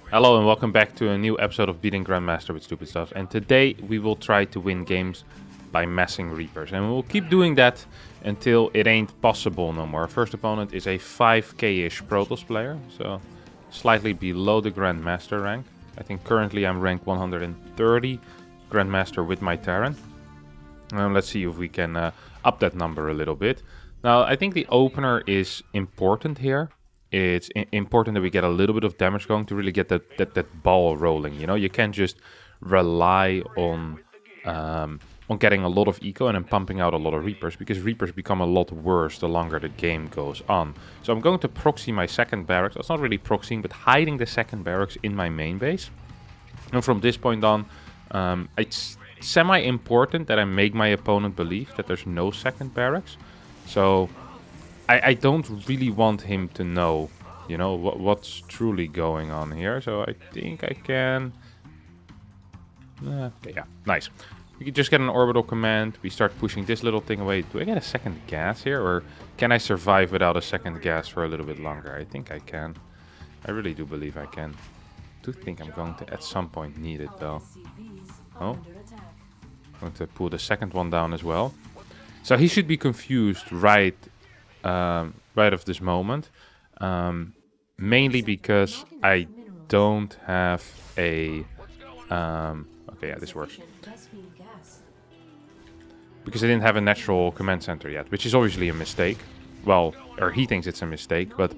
Hello and welcome back to a new episode of Beating Grandmaster with Stupid Stuff. And today we will try to win games by messing Reapers. And we'll keep doing that until it ain't possible no more. First opponent is a 5k-ish Protoss player, so slightly below the Grandmaster rank. I think currently I'm rank 130 Grandmaster with my Terran. Let's see if we can up that number a little bit. Now, I think the opener is important here. It's important that we get a little bit of damage going to really get that ball rolling. You know, you can't just rely on getting a lot of eco and then pumping out a lot of Reapers, because Reapers become a lot worse the longer the game goes on. So I'm going to proxy my second barracks. It's not really proxying, but hiding the second barracks in my main base. And from this point on, it's semi-important that I make my opponent believe that there's no second barracks. So I don't really want him to know, you know, what's truly going on here. So I think I can... okay, yeah, nice. We can just get an orbital command. We start pushing this little thing away. Do I get a second gas here? Or can I survive without a second gas for a little bit longer? I think I can. I really do believe I can. I do think I'm going to at some point need it though. Oh. I'm going to pull the second one down as well. So he should be confused right of this moment, mainly because I don't have a okay, yeah, this works, because I didn't have a natural command center yet, which is obviously a mistake. Well, or he thinks it's a mistake, but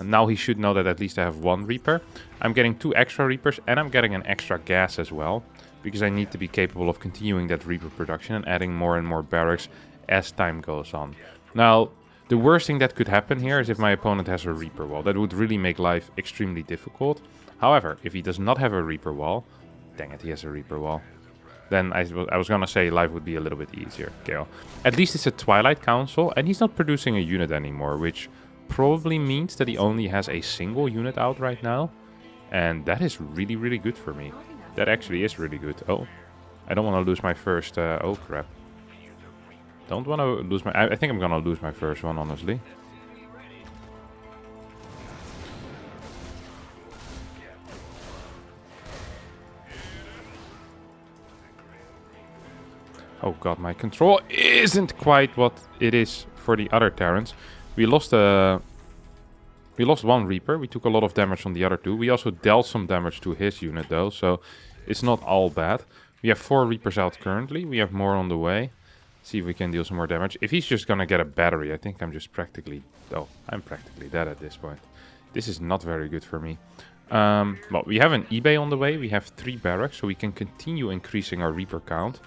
now he should know that at least I have one Reaper. I'm getting 2 extra Reapers and I'm getting an extra gas as well, because I need to be capable of continuing that Reaper production and adding more and more barracks as time goes on. Now, the worst thing that could happen here is if my opponent has a Reaper wall. That would really make life extremely difficult. However, if he does not have a Reaper wall... Dang it, he has a Reaper wall. Then I was gonna say life would be a little bit easier. Okay, well, at least it's a Twilight Council, and he's not producing a unit anymore, which probably means that he only has a single unit out right now. And that is really, really good for me. That actually is really good. Oh, I don't want to lose my first... oh, crap. Don't want to lose my... I think I'm gonna lose my first one, honestly. Oh god, my control isn't quite what it is for the other Terrans. We lost one Reaper. We took a lot of damage on the other 2. We also dealt some damage to his unit though, so it's not all bad. We have 4 Reapers out currently. We have more on the way. See if we can deal some more damage. If he's just gonna get a battery, I think I'm just practically... Oh, I'm practically dead at this point. This is not very good for me. Well, we have an eBay on the way. We have 3 barracks, so we can continue increasing our Reaper count.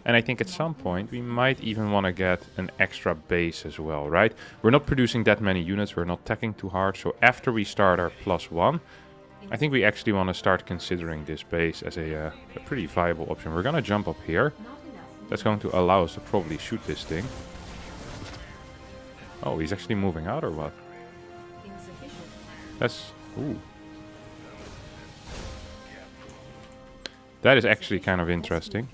And I think at some point we might even want to get an extra base as well, right? We're not producing that many units. We're not teching too hard. So after we start our +1, I think we actually want to start considering this base as a pretty viable option. We're gonna jump up here. That's going to allow us to probably shoot this thing. Oh, he's actually moving out or what? That's... Ooh. That is actually kind of interesting.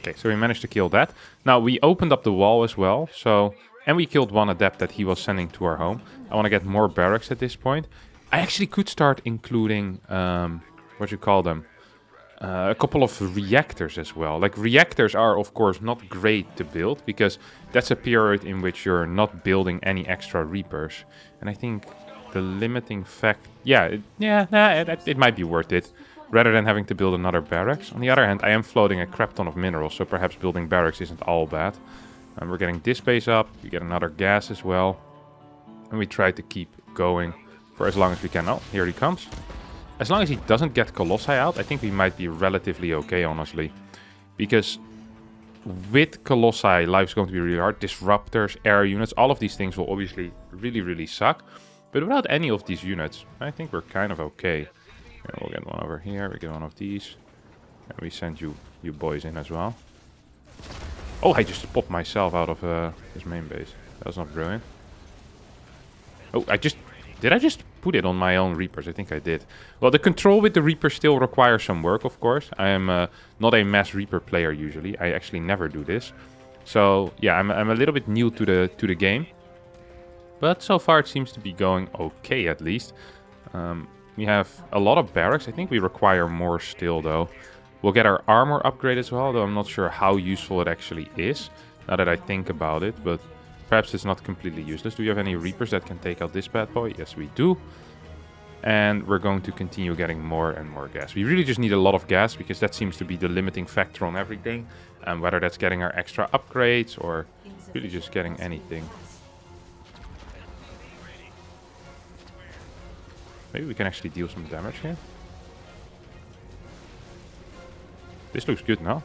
Okay, so we managed to kill that. Now, we opened up the wall as well, so... And we killed one adept that he was sending to our home. I want to get more barracks at this point. I actually could start including, what you call them, a couple of reactors as well. Like, reactors are, of course, not great to build, because that's a period in which you're not building any extra Reapers. And I think the limiting fact... Yeah, it might be worth it, rather than having to build another barracks. On the other hand, I am floating a crap ton of minerals, so perhaps building barracks isn't all bad. And we're getting this base up, we get another gas as well. And we try to keep going for as long as we can. Oh, here he comes. As long as he doesn't get Colossi out, I think we might be relatively okay, honestly. Because with Colossi, life's going to be really hard. Disruptors, air units, all of these things will obviously really, really suck. But without any of these units, I think we're kind of okay. Yeah, we'll get one over here, we get one of these. And we send you boys in as well. Oh, I just popped myself out of his main base. That was not brilliant. Oh, Did I just put it on my own Reapers? I think I did. Well, the control with the Reaper still requires some work, of course. I am not a mass Reaper player usually. I actually never do this. So yeah, I'm a little bit new to the game. But so far it seems to be going okay at least. We have a lot of barracks. I think we require more still though. We'll get our armor upgrade as well, though I'm not sure how useful it actually is. Now that I think about it, but perhaps it's not completely useless. Do you have any Reapers that can take out this bad boy? Yes, we do. And we're going to continue getting more and more gas. We really just need a lot of gas because that seems to be the limiting factor on everything. Whether that's getting our extra upgrades or really just getting anything. Maybe we can actually deal some damage here. This looks good now.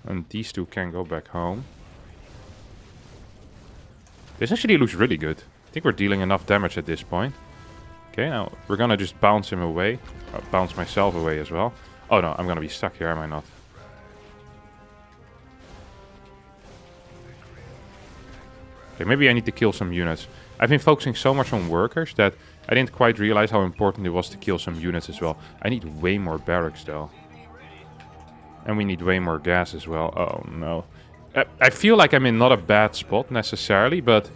And these two can go back home. This actually looks really good. I think we're dealing enough damage at this point. Okay, now we're gonna just bounce him away. Bounce myself away as well. Oh no, I'm gonna be stuck here, am I not? Okay, maybe I need to kill some units. I've been focusing so much on workers that I didn't quite realize how important it was to kill some units as well. I need way more barracks though. And we need way more gas as well. Oh no. I feel like I'm in not a bad spot necessarily, but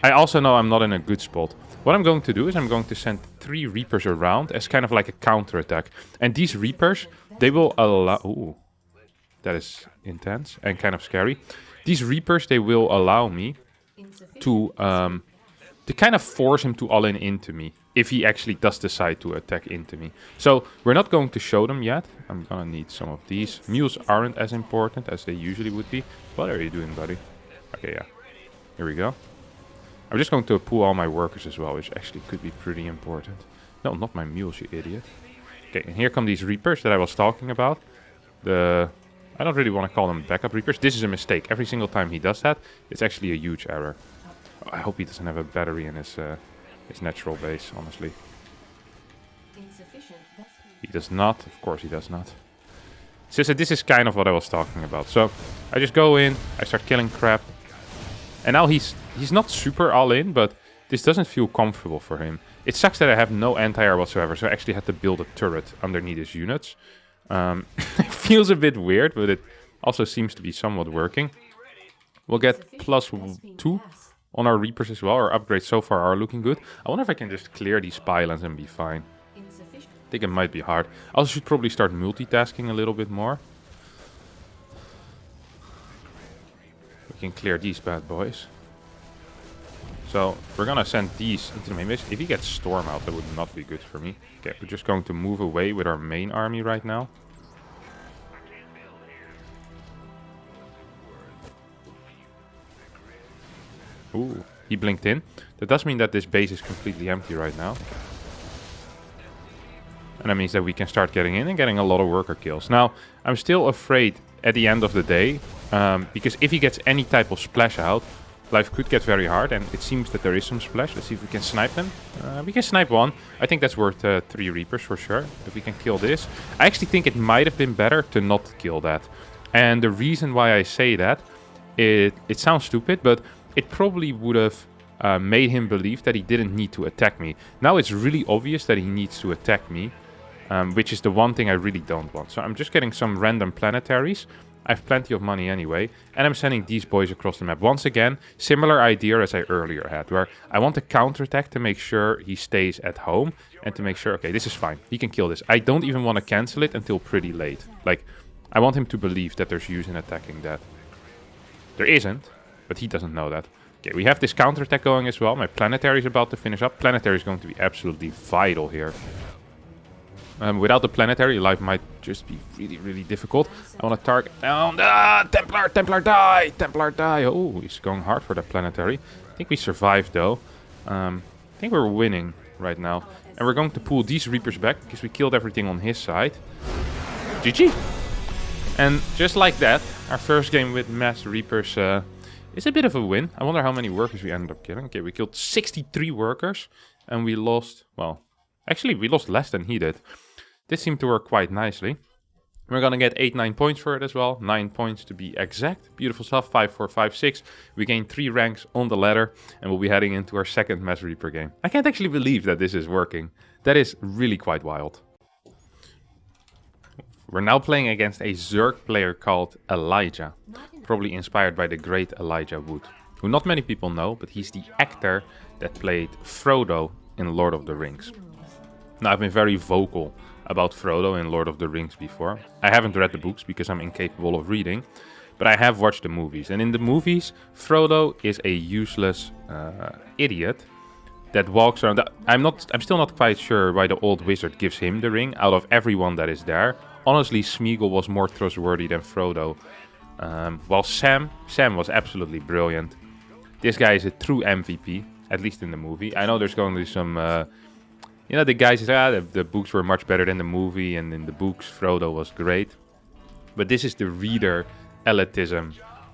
I also know I'm not in a good spot. What I'm going to do is I'm going to send 3 Reapers around as kind of like a counterattack. And these Reapers, they will allow... Ooh, that is intense and kind of scary. These Reapers, they will allow me to kind of force him to all-in into me. If he actually does decide to attack into me. So we're not going to show them yet. I'm gonna need some of these. Mules aren't as important as they usually would be. What are you doing, buddy? Okay, yeah. Here we go. I'm just going to pull all my workers as well, which actually could be pretty important. No, not my mules, you idiot. Okay, and here come these Reapers that I was talking about. I don't really want to call them backup Reapers. This is a mistake. Every single time he does that, it's actually a huge error. I hope he doesn't have a battery in his natural base, honestly. He does not. Of course he does not. So this is kind of what I was talking about. So I just go in, I start killing crap. And now he's not super all in, but this doesn't feel comfortable for him. It sucks that I have no anti-air whatsoever, so I actually had to build a turret underneath his units. It feels a bit weird, but it also seems to be somewhat working. We'll get +2 on our Reapers as well. Our upgrades so far are looking good. I wonder if I can just clear these pylons and be fine. I think it might be hard. I also should probably start multitasking a little bit more. We can clear these bad boys. So we're gonna send these into the main base. If he gets Storm out, that would not be good for me. Okay, we're just going to move away with our main army right now. Ooh, he blinked in. That does mean that this base is completely empty right now. And that means that we can start getting in and getting a lot of worker kills. Now, I'm still afraid at the end of the day, because if he gets any type of splash out, life could get very hard, and it seems that there is some splash. Let's see if we can snipe them. We can snipe one. I think that's worth 3 Reapers for sure, if we can kill this. I actually think it might have been better to not kill that. And the reason why I say that, it sounds stupid, but it probably would have made him believe that he didn't need to attack me. Now it's really obvious that he needs to attack me, which is the one thing I really don't want. So I'm just getting some random planetaries. I have plenty of money anyway, and I'm sending these boys across the map. Once again, similar idea as I earlier had, where I want to counterattack to make sure he stays at home, and to make sure, okay, this is fine, he can kill this. I don't even want to cancel it until pretty late. Like, I want him to believe that there's use in attacking that. There isn't, but he doesn't know that. Okay, we have this counterattack going as well. My planetary is about to finish up. Planetary is going to be absolutely vital here. Without the planetary, life might just be really, really difficult. I want to target down. Templar, Templar die! Templar die! Oh, he's going hard for that planetary. I think we survived though. I think we're winning right now. And we're going to pull these Reapers back because we killed everything on his side. GG! And just like that, our first game with Mass Reapers is a bit of a win. I wonder how many workers we ended up killing. Okay, we killed 63 workers. And we lost, well, actually we lost less than he did. This seemed to work quite nicely. We're gonna get 8-9 points for it as well. 9 points to be exact. Beautiful stuff. 5, 4, 5, 6. We gained 3 ranks on the ladder. And we'll be heading into our second Mass Reaper game. I can't actually believe that this is working. That is really quite wild. We're now playing against a Zerg player called Elijah, probably inspired by the great Elijah Wood, who not many people know, but he's the actor that played Frodo in Lord of the Rings. Now, I've been very vocal about Frodo in Lord of the Rings before. I haven't read the books because I'm incapable of reading, but I have watched the movies. And in the movies, Frodo is a useless idiot that walks around. I'm still not quite sure why the old wizard gives him the ring out of everyone that is there. Honestly, Smeagol was more trustworthy than Frodo. While Sam was absolutely brilliant. This guy is a true MVP, at least in the movie. I know there's going to be some, the guys say, the books were much better than the movie, and in the books, Frodo was great. But this is the reader elitism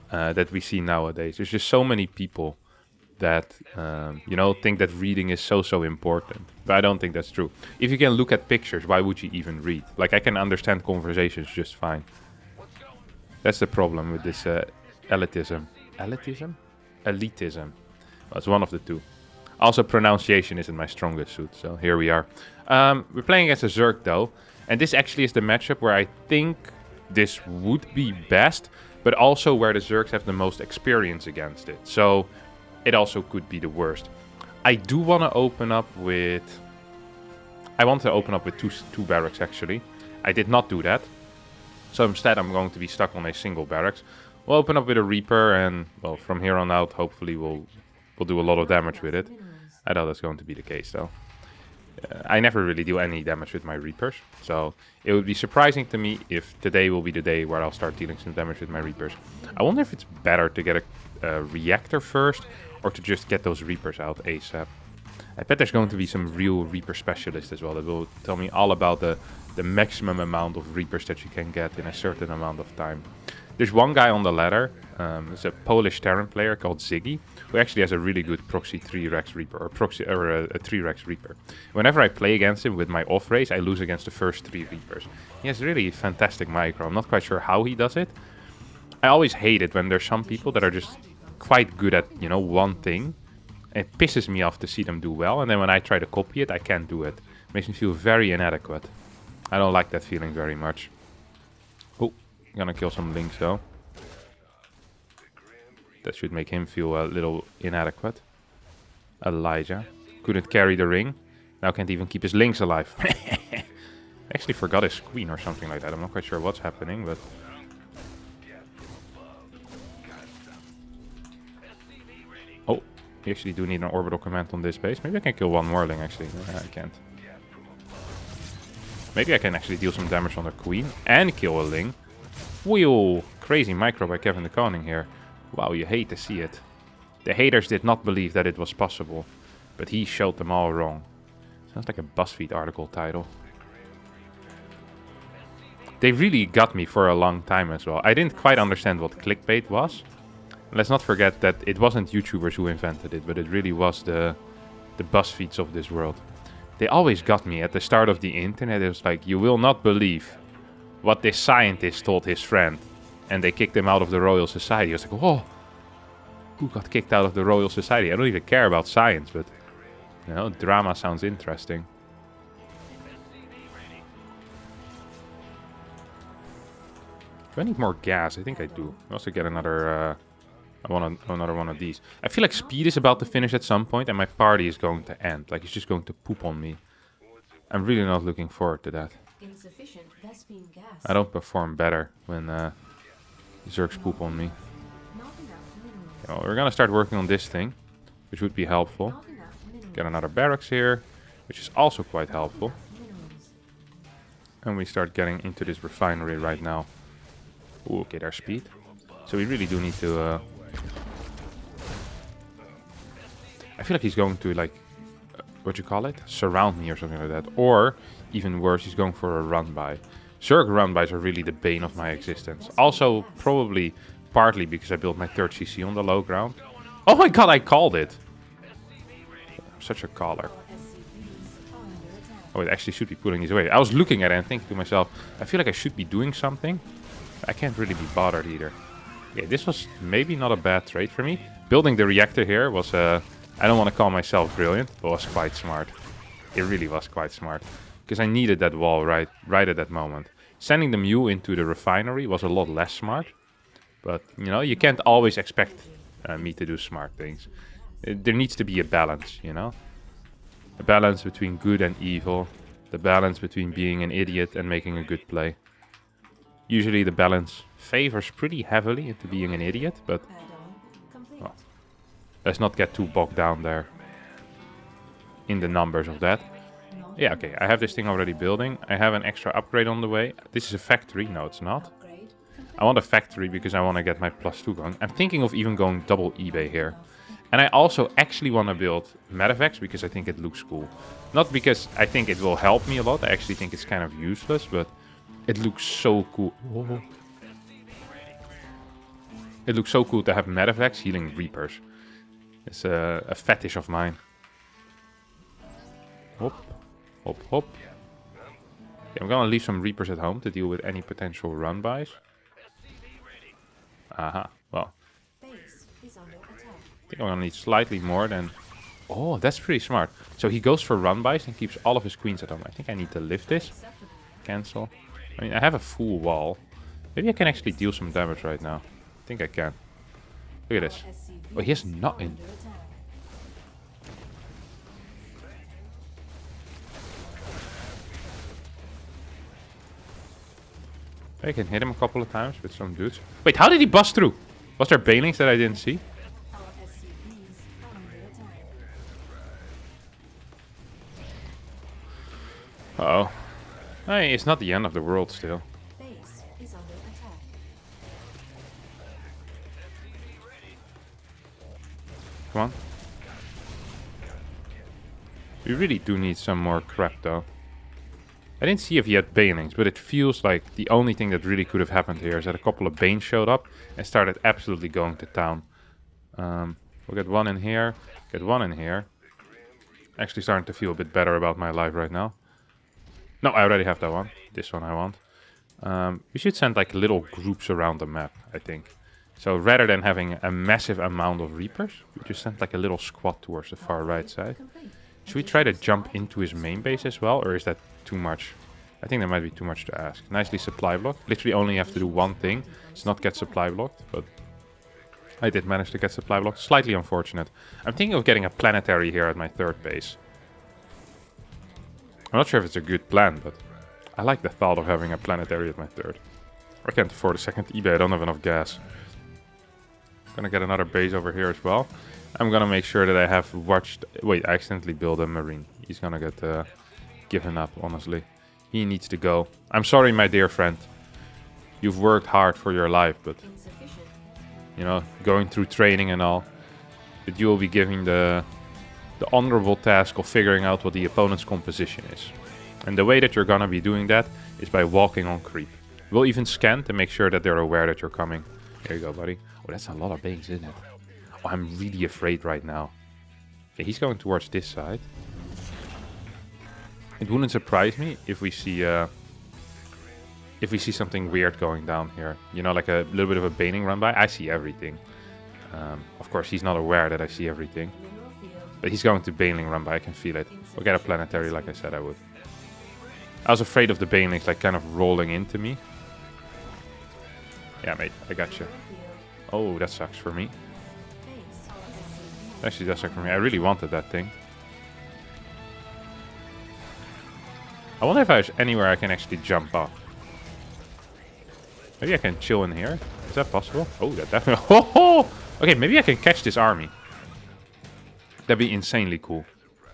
that we see nowadays. There's just so many people that, think that reading is so important. But I don't think that's true. If you can look at pictures, why would you even read? Like, I can understand conversations just fine. That's the problem with this elitism. Elitism? Elitism. Well, it's one of the two. Also, pronunciation isn't my strongest suit, so here we are. We're playing against a Zerg, though. And this actually is the matchup where I think this would be best, but also where the Zergs have the most experience against it. So it also could be the worst. I do want to open up with... I want to open up with two barracks, actually. I did not do that. So instead, I'm going to be stuck on a single barracks. We'll open up with a Reaper, and, well, from here on out, hopefully we'll do a lot of damage with it. I doubt that's going to be the case, though. I never really do any damage with my Reapers, so it would be surprising to me if today will be the day where I'll start dealing some damage with my Reapers. I wonder if it's better to get a reactor first, or to just get those Reapers out ASAP. I bet there's going to be some real Reaper specialists as well that will tell me all about the maximum amount of Reapers that you can get in a certain amount of time. There's one guy on the ladder, it's a Polish Terran player called Ziggy, who actually has a really good proxy 3-Rex Reaper, or a 3-Rex Reaper. Whenever I play against him with my off race, I lose against the first 3 Reapers. He has really fantastic micro. I'm not quite sure how he does it. I always hate it when there's some people that are just quite good at, one thing. It pisses me off to see them do well, and then when I try to copy it, I can't do it. It makes me feel very inadequate. I don't like that feeling very much. Oh, gonna kill some Lynx though. That should make him feel a little inadequate. Elijah. Couldn't carry the ring. Now can't even keep his Lynx alive. Actually forgot his queen or something like that. I'm not quite sure what's happening, but... Oh, we actually do need an orbital command on this base. Maybe I can kill one Morling actually. No, I can't. Maybe I can actually deal some damage on the queen and kill a Ling. Whew, crazy micro by Kevin the Koning here. Wow, you hate to see it. The haters did not believe that it was possible, but he showed them all wrong. Sounds like a BuzzFeed article title. They really got me for a long time as well. I didn't quite understand what clickbait was. Let's not forget that it wasn't YouTubers who invented it, but it really was the BuzzFeeds of this world. They always got me at the start of the internet. It was like, you will not believe what this scientist told his friend. And they kicked him out of the Royal Society. I was like, oh, who got kicked out of the Royal Society? I don't even care about science, but, drama sounds interesting. Do I need more gas? I think I do. I also get another, I want another one of these. I feel like speed is about to finish at some point, and my party is going to end. Like, it's just going to poop on me. I'm really not looking forward to that. Insufficient Vespene gas. I don't perform better when Zergs poop on me. Well, we're gonna start working on this thing, which would be helpful. Get another barracks here, which is also quite helpful. And we start getting into this refinery right now. Ooh, okay, there's speed. So we really do need to... I feel like he's going to, like, what you call it? Surround me or something like that. Or, even worse, he's going for a run-by. Zerg run-bys are really the bane of my existence. Also, probably partly because I built my 3rd CC on the low ground. Oh my god, I called it! I'm such a caller. Oh, it actually should be pulling these away. I was looking at it and thinking to myself, I feel like I should be doing something. I can't really be bothered either. Yeah, this was maybe not a bad trade for me. Building the reactor here was, I don't want to call myself brilliant, but was quite smart. It really was quite smart. Because I needed that wall right at that moment. Sending the mule into the refinery was a lot less smart. But, you know, you can't always expect me to do smart things. There needs to be a balance, you know? A balance between good and evil. The balance between being an idiot and making a good play. Usually the balance favors pretty heavily into being an idiot, but well, let's not get too bogged down there in the numbers of that. Yeah, okay, I have this thing already building. I have an extra upgrade on the way. This is a factory. No, it's not. I want a factory because I want to get my +2 going. I'm thinking of even going double eBay here. And I also actually want to build medevacs because I think it looks cool. Not because I think it will help me a lot. I actually think it's kind of useless, but it looks so cool. Whoa. It looks so cool to have medevacs healing Reapers. It's a fetish of mine. Hop, hop, hop. Okay, I'm gonna leave some Reapers at home to deal with any potential run-bys. Aha, well. I think I'm gonna need slightly more than... Oh, that's pretty smart. So he goes for run-bys and keeps all of his queens at home. I think I need to lift this. Cancel. I mean, I have a full wall. Maybe I can actually deal some damage right now. I think I can. Look at this. Oh, he has nothing. I can hit him a couple of times with some dudes. Wait, how did he bust through? Was there banelings that I didn't see? Uh-oh. Hey, it's not the end of the world still. Come on. We really do need some more crap though. I didn't see if he had banelings, but it feels like the only thing that really could have happened here is that a couple of banes showed up and started absolutely going to town. We'll get one in here, get one in here. Actually starting to feel a bit better about my life right now. No, I already have that one. This one I want. We should send like little groups around the map, I think. So rather than having a massive amount of Reapers, we just send like a little squad towards the far right side. Should we try to jump into his main base as well, or is that too much? I think that might be too much to ask. Nicely supply blocked. Literally only have to do one thing. It's not get supply blocked, but I did manage to get supply blocked. Slightly unfortunate. I'm thinking of getting a planetary here at my third base. I'm not sure if it's a good plan, but I like the thought of having a planetary at my third. I can't afford a second eBay. I don't have enough gas. Gonna get another base over here as well. I'm gonna make sure that I have watched... Wait, I accidentally built a marine. He's gonna get given up, honestly. He needs to go. I'm sorry, my dear friend. You've worked hard for your life, but... You know, going through training and all. But you will be given the honorable task of figuring out what the opponent's composition is. And the way that you're gonna be doing that is by walking on creep. We'll even scan to make sure that they're aware that you're coming. There you go, buddy. Oh, that's a lot of bases, isn't it? Oh, I'm really afraid right now. Okay, he's going towards this side. It wouldn't surprise me if we see something weird going down here. You know, like a little bit of a baning run by. I see everything. Of course, he's not aware that I see everything. But he's going to baneling run by. I can feel it. We'll get a planetary like I said I would. I was afraid of the banelings like kind of rolling into me. Yeah, mate, I got you. Oh, that sucks for me. Actually, that sucks for me. I really wanted that thing. I wonder if there's anywhere I can actually jump up. Maybe I can chill in here. Is that possible? Oh, that definitely... Oh! Okay, maybe I can catch this army. That'd be insanely cool.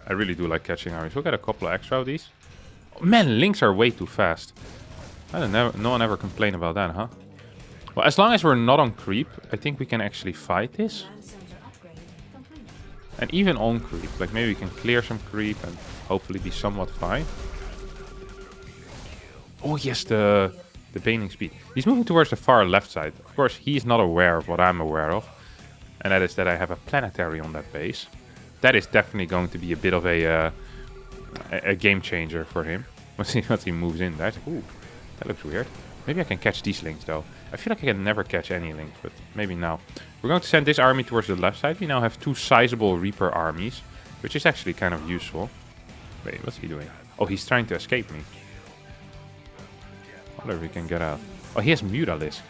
I really do like catching armies. We'll get a couple of extra of these. Oh, man, links are way too fast. No one ever complained about that, huh? Well, as long as we're not on creep, I think we can actually fight this. And even on creep, like maybe we can clear some creep and hopefully be somewhat fine. Oh yes, the baning speed. He's moving towards the far left side. Of course, he's not aware of what I'm aware of. And that is that I have a planetary on that base. That is definitely going to be a bit of a game changer for him. Once he moves in there. Ooh, that looks weird. Maybe I can catch these links though. I feel like I can never catch any links, but maybe now. We're going to send this army towards the left side. We now have two sizable Reaper armies, which is actually kind of useful. Wait, what's he doing? Oh, he's trying to escape me. wonder if we can get out. Oh, he has Mutalisk.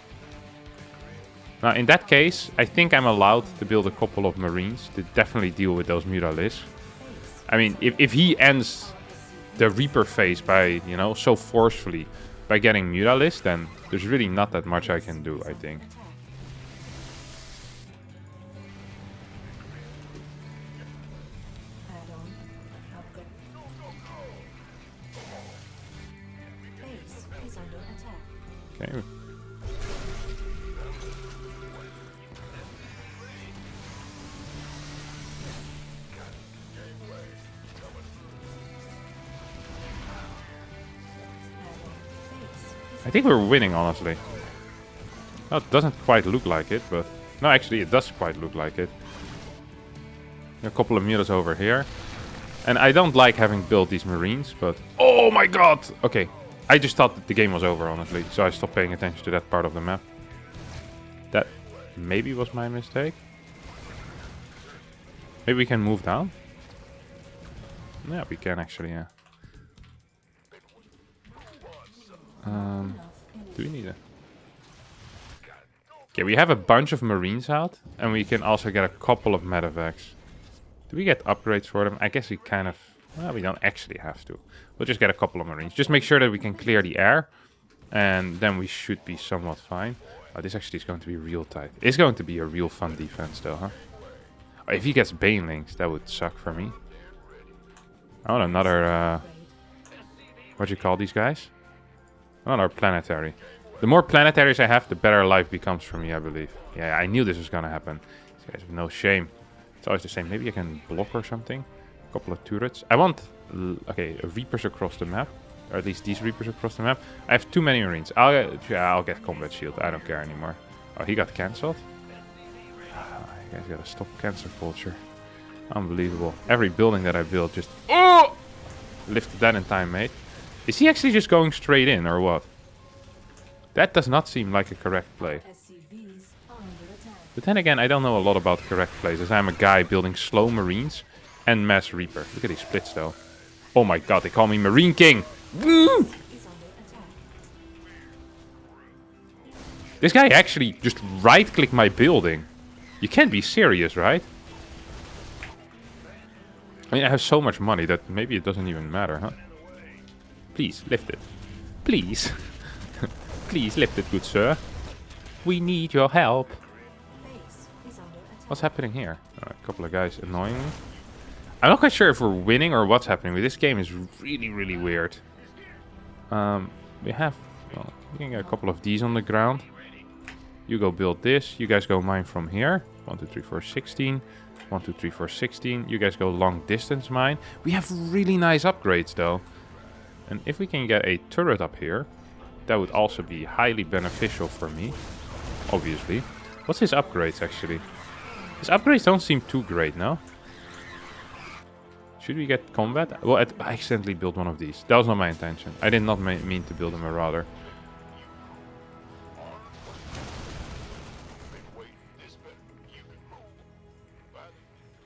Now, in that case, I think I'm allowed to build a couple of Marines to definitely deal with those Mutalisks. I mean, if he ends the Reaper phase by, you know, so forcefully by getting Mutalisk, then there's really not that much I can do, I think. Okay. I think we're winning, honestly. Well, it doesn't quite look like it, but... No, actually, it does quite look like it. A couple of mutas over here. And I don't like having built these Marines, but... Oh my god! Okay, I just thought that the game was over, honestly. So I stopped paying attention to that part of the map. That maybe was my mistake. Maybe we can move down? Yeah, we can actually, yeah. Do we need a... Okay, we have a bunch of Marines out. And we can also get a couple of medevacs. Do we get upgrades for them? I guess we kind of... Well, we don't actually have to. We'll just get a couple of Marines. Just make sure that we can clear the air. And then we should be somewhat fine. Oh, this actually is going to be real tight. It's going to be a real fun defense though, huh? Oh, if he gets Banelings, that would suck for me. I want another... what do you call these guys? Another planetary. The more planetaries I have, the better life becomes for me, I believe. Yeah, I knew this was gonna happen. These guys have no shame. It's always the same. Maybe I can block or something. A couple of turrets. I want... Okay, Reapers across the map. Or at least these Reapers across the map. I have too many Marines. I'll get Combat Shield. I don't care anymore. Oh, he got cancelled? You guys gotta stop cancer culture. Unbelievable. Every building that I build just... Oh! Lifted that in time, mate. Is he actually just going straight in, or what? That does not seem like a correct play. But then again, I don't know a lot about correct plays, as I'm a guy building slow Marines and mass Reaper. Look at these splits, though. Oh my god, they call me Marine King! Woo! This guy actually just right-clicked my building. You can't be serious, right? I mean, I have so much money that maybe it doesn't even matter, huh? Please, lift it. Please. Please lift it, good sir. We need your help. What's happening here? A couple of guys annoying me. I'm not quite sure if we're winning or what's happening, but this game is really, really weird. We have... Well, we can get a couple of these on the ground. You go build this. You guys go mine from here. 1, 2, 3, 4, 16. 1, 2, 3, 4, 16. You guys go long distance mine. We have really nice upgrades, though. And if we can get a turret up here, that would also be highly beneficial for me. Obviously. What's his upgrades, actually? His upgrades don't seem too great, no? Should we get combat? Well, I accidentally built one of these. That was not my intention. I did not mean to build a Marauder.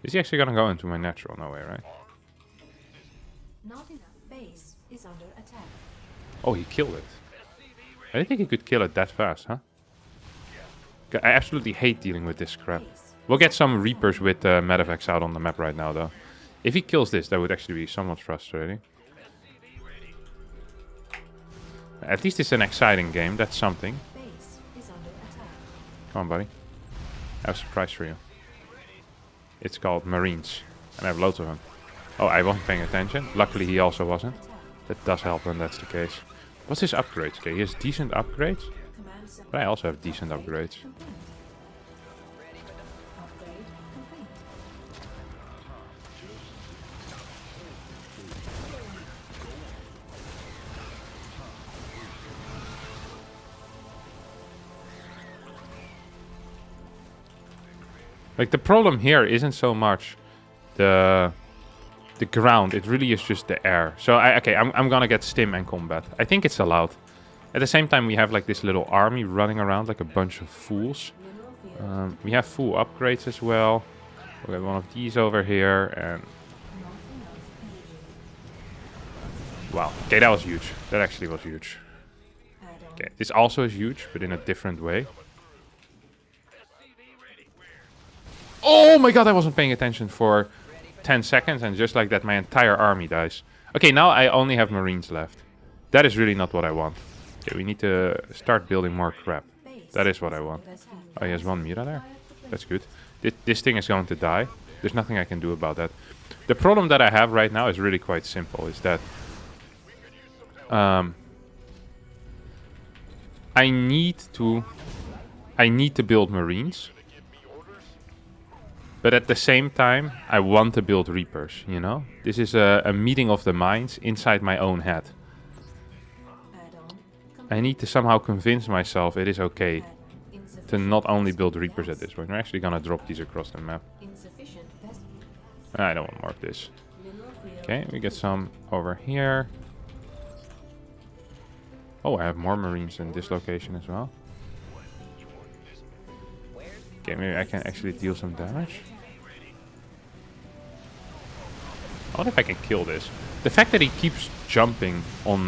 Is he actually gonna go into my natural? No way, right? Not enough base is under attack. Oh, he killed it. I didn't think he could kill it that fast, huh? I absolutely hate dealing with this crap. We'll get some Reapers with medevacs out on the map right now, though. If he kills this, that would actually be somewhat frustrating. At least it's an exciting game, that's something. Come on, buddy. I have a surprise for you. It's called Marines. And I have loads of them. Oh, I wasn't paying attention. Luckily, he also wasn't. That does help when that's the case. What's his upgrades? Okay, he has decent upgrades. But I also have decent upgrades. Like, the problem here isn't so much the ground. It really is just the air. So, I'm gonna get stim and combat. I think it's allowed. At the same time, we have, like, this little army running around like a bunch of fools. We have full upgrades as well. We have one of these over here, and... Wow. Okay, that was huge. That actually was huge. Okay, this also is huge, but in a different way. Oh my god, I wasn't paying attention for 10 seconds, and just like that, my entire army dies. Okay, now I only have Marines left. That is really not what I want. Okay, we need to start building more crap. That is what I want. Oh, he has one Mira there. That's good. This thing is going to die. There's nothing I can do about that. The problem that I have right now is really quite simple. Is that I need to build Marines. But at the same time, I want to build Reapers, you know? This is a meeting of the minds inside my own head. I need to somehow convince myself it is okay to not only build Reapers at this point. We're actually gonna drop these across the map. I don't want more of this. Okay, we get some over here. Oh, I have more Marines in this location as well. Okay, maybe I can actually deal some damage. I wonder if I can kill this. The fact that he keeps jumping on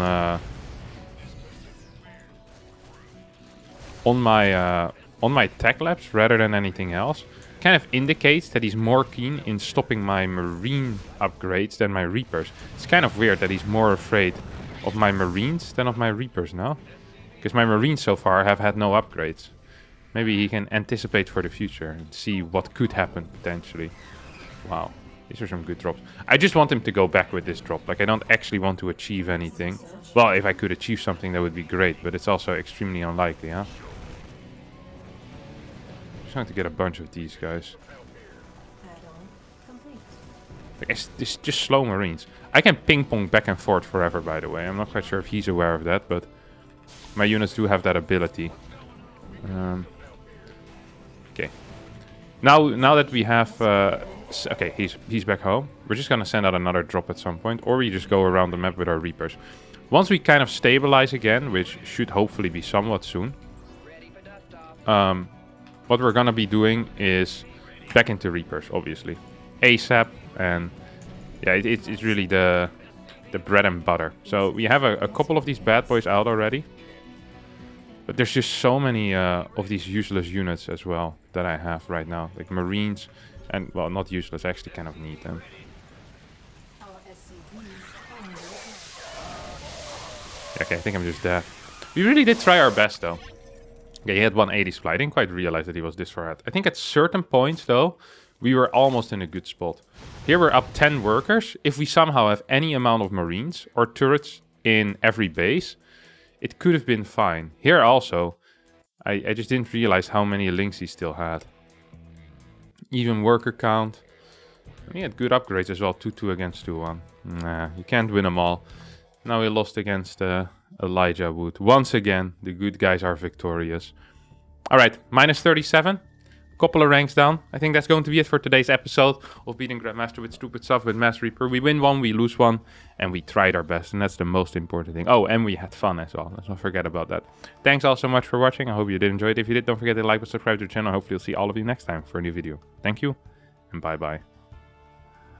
my tech labs rather than anything else kind of indicates that he's more keen in stopping my Marine upgrades than my Reapers. It's kind of weird that he's more afraid of my Marines than of my Reapers now. Because my Marines so far have had no upgrades. Maybe he can anticipate for the future and see what could happen potentially. Wow, these are some good drops. I just want him to go back with this drop. Like, I don't actually want to achieve anything. Well, if I could achieve something, that would be great, but it's also extremely unlikely, huh? I'm trying to get a bunch of these guys. Like, it's just slow Marines. I can ping pong back and forth forever, by the way. I'm not quite sure if he's aware of that, but my units do have that ability. Okay. Now that we have... okay, he's back home. We're just gonna send out another drop at some point, or we just go around the map with our Reapers. Once we kind of stabilize again, which should hopefully be somewhat soon, what we're gonna be doing is back into Reapers, obviously. ASAP, and yeah, it's really the bread and butter. So we have a couple of these bad boys out already. But there's just so many of these useless units as well that I have right now. Like Marines, and well, not useless, I actually kind of need them. Okay, I think I'm just dead. We really did try our best though. Okay, he had 180 supply. I didn't quite realize that he was this far out. I think at certain points though, we were almost in a good spot. Here we're up 10 workers. If we somehow have any amount of Marines or turrets in every base, it could have been fine. Here also, I just didn't realize how many links he still had. Even worker count. He had good upgrades as well. 2-2 against 2-1. Nah, you can't win them all. Now we lost against Elijah Wood. Once again, the good guys are victorious. Alright, minus 37. Couple of ranks down. I think that's going to be it for today's episode of beating Grandmaster with stupid stuff with Mass Reaper. We win one, we lose one, and we tried our best, and that's the most important thing. Oh, and we had fun as well. Let's not forget about that. Thanks all so much for watching. I hope you did enjoy it. If you did, don't forget to like and subscribe to the channel. Hopefully, I'll see all of you next time for a new video. Thank you, and bye-bye.